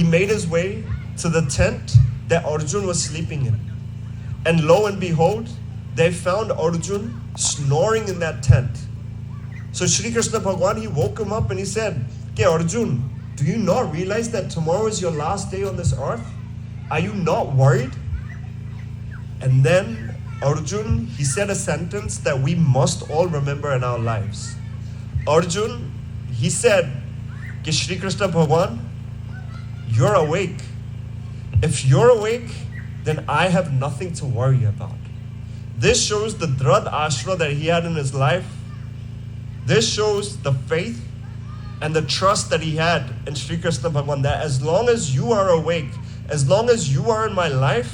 he made his way to the tent that Arjun was sleeping in. And lo and behold, they found Arjun snoring in that tent. So Shri Krishna Bhagwan, he woke him up and he said, "Okay, Arjun, do you not realize that tomorrow is your last day on this earth? Are you not worried?" And then Arjun, he said a sentence that we must all remember in our lives. Arjun, he said, "Ki Shri Krishna Bhagwan, you're awake. If you're awake, then I have nothing to worry about." This shows the Drad Ashra that he had in his life. This shows the faith and the trust that he had in Shri Krishna Bhagwan, that as long as you are awake, as long as you are in my life,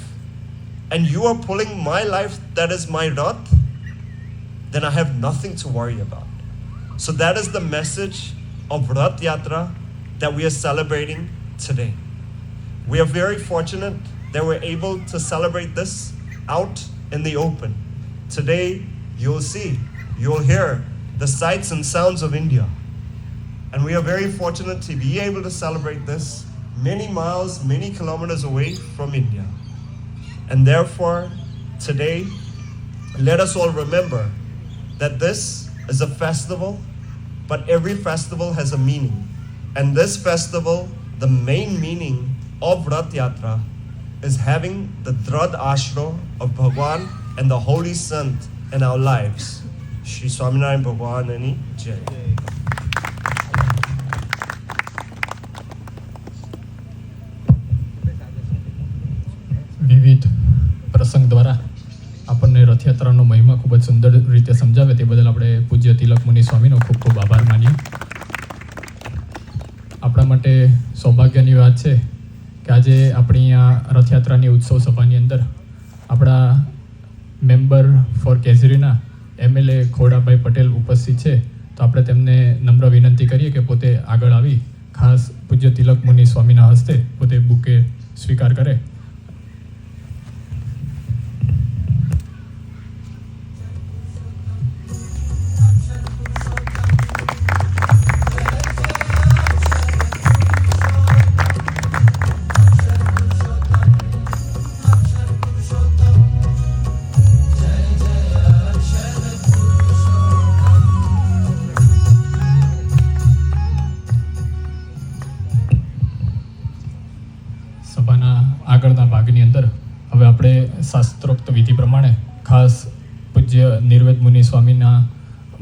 and you are pulling my life, that is my Rath, then I have nothing to worry about. So that is the message of Rath Yatra that we are celebrating today. We are very fortunate that we're able to celebrate this out in the open. Today, you'll see, you'll hear the sights and sounds of India. And we are very fortunate to be able to celebrate this many miles, many kilometers away from India. And therefore, today, let us all remember that this is a festival, but every festival has a meaning. And this festival, the main meaning of Rath Yatra is having the Drad Ashra of Bhagwan and the Holy Sant in our lives. Shri Swaminarayan Bhagwan Ani Jai. વિવિધ પ્રસંગ દ્વારા આપણને રથયાત્રાનો મહિમા ખૂબ જ સુંદર રીતે સમજાવે તે બદલ આપણે પૂજ્ય તિલક મુનિ સ્વામીનો ખૂબ ખૂબ આભાર માનીએ. આપણા માટે સૌભાગ્યની વાત છે કે આજે આપણી આ રથયાત્રાની ઉત્સવ સભાની અંદર આપણા મેમ્બર ફોર કેસરીના MLA ખોડાભાઈ પટેલ ઉપસ્થિત છે. તો આપણે તેમને નમ્ર વિનંતી કરીએ કે પોતે આગળ આવી ખાસ પૂજ્ય તિલક મુનિ સ્વામીના હસ્તે પોતે બુકે સ્વીકાર કરે. સભાના આગળના ભાગની અંદર હવે આપણે શાસ્ત્રોક્ત વિધિ પ્રમાણે ખાસ પૂજ્ય નિર્વેદ મુનિ સ્વામીના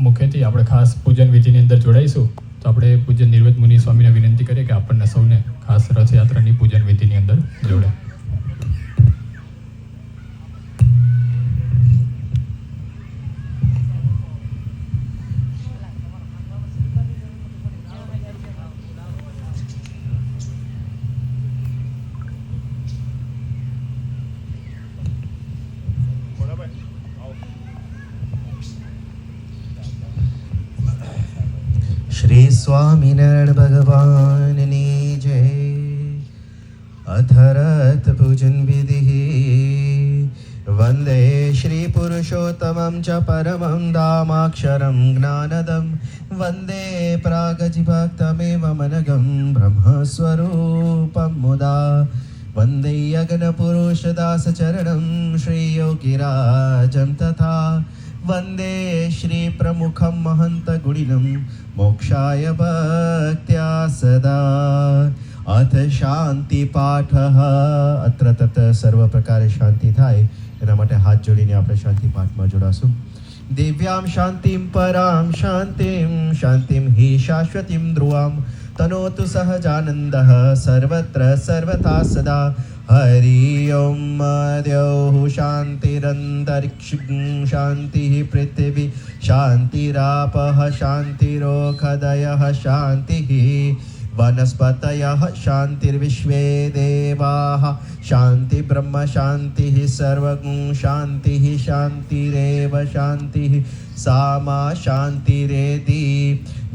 મુખેથી આપણે ખાસ પૂજન વિધિની અંદર જોડાઈશું. તો આપણે પૂજ્ય નિર્વેદ મુનિ સ્વામીને વિનંતી કરીએ કે આપણને સૌને ખાસ રથયાત્રાની પૂજન વિધિની અંદર જોડે. श्री स्वामिनारायण भगवाननी जय. अथरथ पूजन विधि. वंदे श्री पुरुषोत्तमं च परमं दामाक्षरं ज्ञानदं. वंदे प्रागजिभक्तमेव मनगं ब्रह्मस्वरूपं मुदा. वंदे यज्ञपुरुषदासचरणं श्रीयोगिराजं तथा. वंदे श्री प्रमुखं महंत गुणिनं मोक्षाय भक्त्या सदा. अथ शांति पाठः. अत्र तत् सर्व प्रकारे शांति थाय एना माटे हाथ जोड़ीने આપણે શાંતિ પાઠમાં જોડાશું. दिव्यां शांतिं परां शांतिं शांतिं हि शाश्वतीं ध्रुवां तनोतु सहजानन्दः सर्वत्र सर्वथा सदा. हरि ओम द्यौः शान्तिरन्तरिक्षं शान्तिः पृथिवी शान्तिरापः शान्तिरोषधयः शान्तिः वनस्पतयः शान्तिर्विश्वे देवाः शान्ति ब्रह्म शान्तिः सर्वगुं शान्तिः शान्तिरेव शान्तिः सामा शान्तिरेति.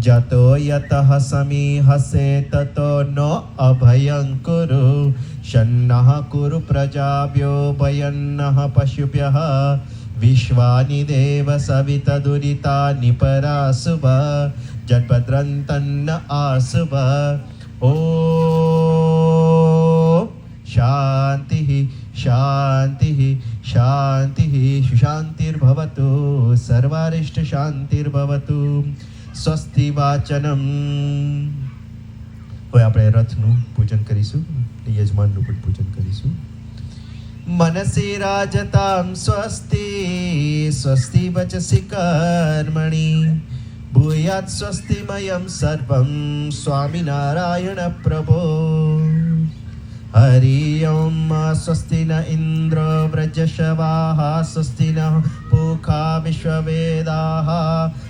जतो यतः समीहसे ततो नो अभयं कुरु. शन्नः कुरु प्रजाभ्यो भयन्नः पशुभ्यः. विश्वानि देव सवितदुरितानि परासुभ. जट्भद्रन्तन्न आसुभ. ॐ શાંતિઃ શાંતિઃ સુશાંતિર્ભવતુ સર્વારિષ્ટ શાંતિર્ભવતુ સ્વસ્તિ વાચનમ. હવે આપણે રથનું પૂજન કરીશું, યજમાનનું પણ પૂજન કરીશું. मनसि राजतां स्वस्ति स्वस्ति वचसि कर्मणि भूयात् स्वस्तिमयं सर्वं स्वामिनारायण प्रभो. हरि ओम. स्वस्ति न इन्द्रो व्रजशवाः स्वस्ति न पूषा विश्ववेदाः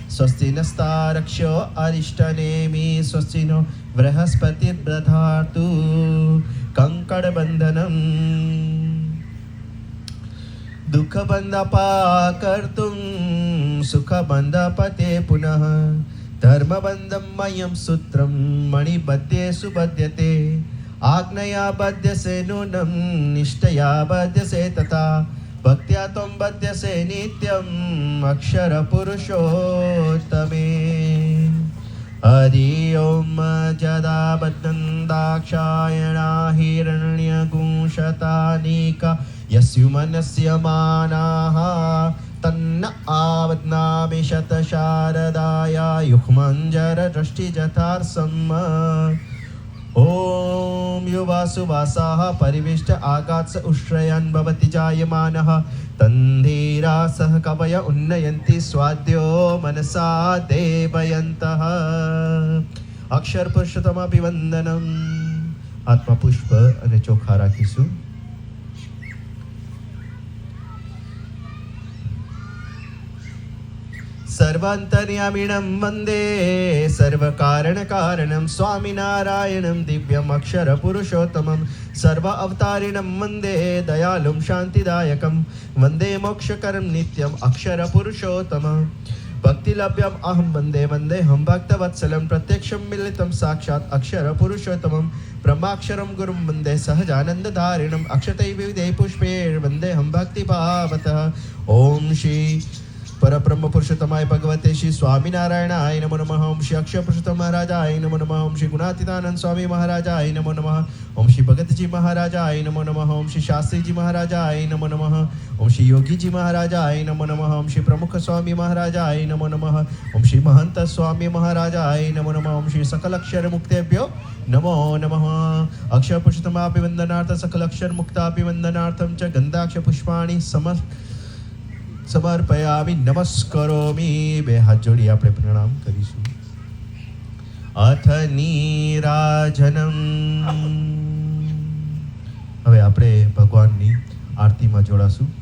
स्वस्ति नस्तारक्ष्यो अरिष्टनेमि स्वस्ति नो बृहस्पतिर्दधातु कंकणबन्धनम्. दुःखबन्धपाकर्तुं सुखबन्धपते पुनः धर्मबन्धं मयं सूत्रं मणिबध्ये सुबध्यते. आज्ञया बध्यसे नूनं निष्ठया बध्यसे तथा भक्त्या त्वं बध्यसे नित्यम् अक्षरपुरुषोत्तमे. हरि ओम. जदा बद्धं दाक्षायणा हिरण्यगुंशतानीका यस्युमनस्य मानाः तन्न आवध्नामि शतशारदाया युष्मञ्जरदृष्टिजठार्सम्. ओम. युवासुवासाः परिविष्ट आगात्स उश्रयन् भवति जायमानः तन्धीरा सह कवय उन्नयन्ति स्वाद्यो मनसा देवयन्तः. अक्षर पुरुषोत्तमाभिवन्दनम्. आत्मा पुष्प અને ચોખા રાખીશું. सर्वान्तर्यामिणं वन्दे सर्वकारणकारणं स्वामिनारायणं दिव्यम् अक्षरपुरुषोत्तमं. सर्व अवतारिणं वन्दे दयालुं शान्तिदायकं वन्दे मोक्षकरं नित्यम् अक्षरपुरुषोत्तमं. भक्तिलभ्यम् अहं वन्दे वन्देऽहं भक्तवत्सलं प्रत्यक्षं मिलितं साक्षात् अक्षरपुरुषोत्तमं. ब्रह्माक्षरं गुरुं वन्दे सहजानन्दधारिणम् अक्षतैः विविधैः पुष्पैर्वन्देऽहं भक्तिभावतः. ओम श्री परब्रह्म पुरुषोत्तमाय भगवते श्री स्वामीनारायणाय नमो नमः. ओम श्री अक्षय पुरुषोत्तम महाराजाय नमो नमः. ओम श्री गुणातीतानंद स्वामी महाराजाय नमो नमः. ओम श्री भगत जी महाराजाय नमो नमः. ओम श्री शास्त्री जी महाराजाय नमो नमः. ओम श्री योगी जी महाराजाय नमो नमः. ओम श्री प्रमुख स्वामी महाराजाय नमो नमः. ओम श्री महंत स्वामी महाराजाय नमो नमः. ओम श्री सकल अक्षर मुक्तेभ्यो नमो नमः. अक्षय पुरुषोत्तमाभिवंदनार्थ सकल अक्षर मुक्ताभिवंदनार्थं च गंधाक्ष पुष्पाणि સમર્પયામિ નમસ્કરોમિ. બે હાથ જોડી આપણે પ્રણામ કરીશું. અથ નીરાજનમ. હવે આપણે ભગવાનની આરતીમાં જોડાશું.